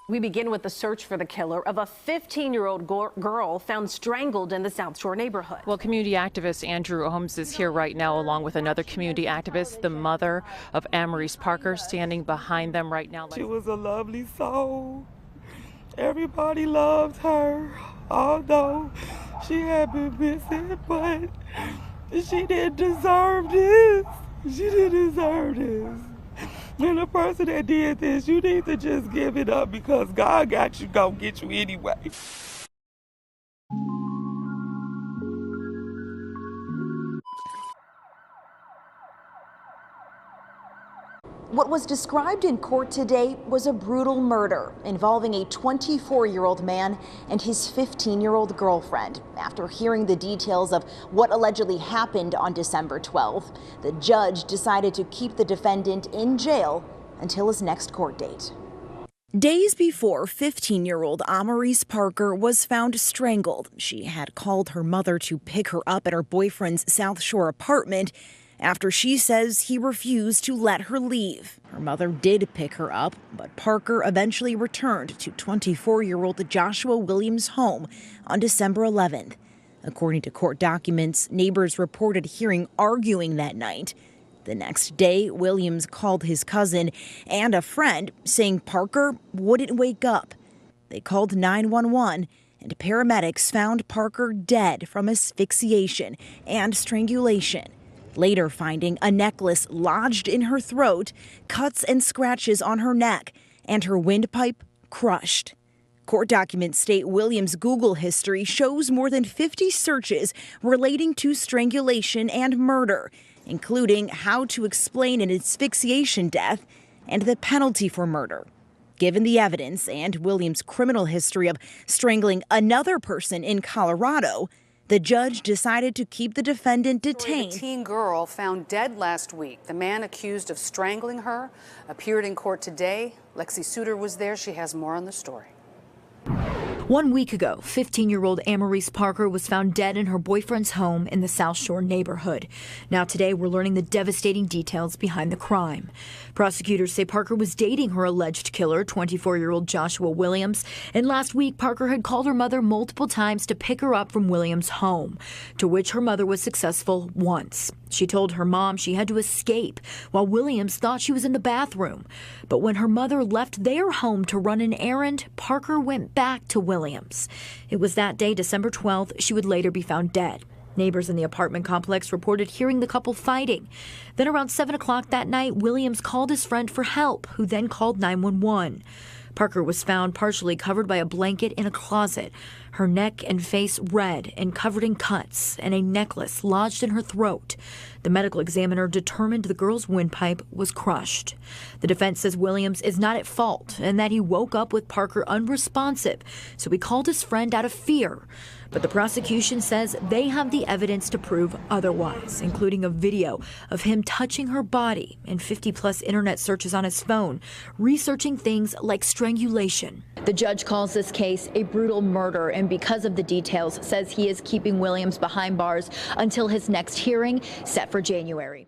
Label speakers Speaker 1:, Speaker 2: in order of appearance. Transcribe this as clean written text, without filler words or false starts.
Speaker 1: We begin with the search for the killer of a 15-year-old girl found strangled in the South Shore neighborhood.
Speaker 2: Well, community activist Andrew Holmes is here right now, along with another community activist, the mother of Amarise Parker, standing behind them right now.
Speaker 3: She was a lovely soul. Everybody loved her, although she had been missing, but she didn't deserve this. She didn't deserve this. And the person that did this, you need to just give it up because God got you, gonna get you anyway.
Speaker 4: What was described in court today was a brutal murder involving a 24-year-old man and his 15-year-old girlfriend. After hearing the details of what allegedly happened on December 12th, the judge decided to keep the defendant in jail until his next court date. Days before, 15-year-old Amarise Parker was found strangled. She had called her mother to pick her up at her boyfriend's South Shore apartment after she says he refused to let her leave. Her mother did pick her up, but Parker eventually returned to 24-year-old Joshua Williams' home on December 11th. According to court documents, neighbors reported hearing arguing that night. The next day, Williams called his cousin and a friend, saying Parker wouldn't wake up. They called 911, and paramedics found Parker dead from asphyxiation and strangulation, later finding a necklace lodged in her throat, cuts and scratches on her neck, and her windpipe crushed. Court documents state Williams' Google history shows more than 50 searches relating to strangulation and murder, including how to explain an asphyxiation death and the penalty for murder. Given the evidence and Williams' criminal history of strangling another person in Colorado, the judge decided to keep the defendant detained.
Speaker 5: A teen girl found dead last week. The man accused of strangling her appeared in court today. Lexi Suter was there. She has more on the story.
Speaker 6: 1 week ago, 15-year-old Amarise Parker was found dead in her boyfriend's home in the South Shore neighborhood. Now today, we're learning the devastating details behind the crime. Prosecutors say Parker was dating her alleged killer, 24-year-old Joshua Williams, and last week Parker had called her mother multiple times to pick her up from Williams' home, to which her mother was successful once. She told her mom she had to escape while Williams thought she was in the bathroom. But when her mother left their home to run an errand, Parker went back to Williams. It was that day, December 12th, she would later be found dead. Neighbors in the apartment complex reported hearing the couple fighting. Then around 7 o'clock that night, Williams called his friend for help, who then called 911. Parker was found partially covered by a blanket in a closet, her neck and face red and covered in cuts, and a necklace lodged in her throat. The medical examiner determined the girl's windpipe was crushed. The defense says Williams is not at fault and that he woke up with Parker unresponsive, so he called his friend out of fear. But the prosecution says they have the evidence to prove otherwise, including a video of him touching her body and 50-plus internet searches on his phone, researching things like strangulation. The judge calls this case a brutal murder, and because of the details, says he is keeping Williams behind bars until his next hearing, set for January.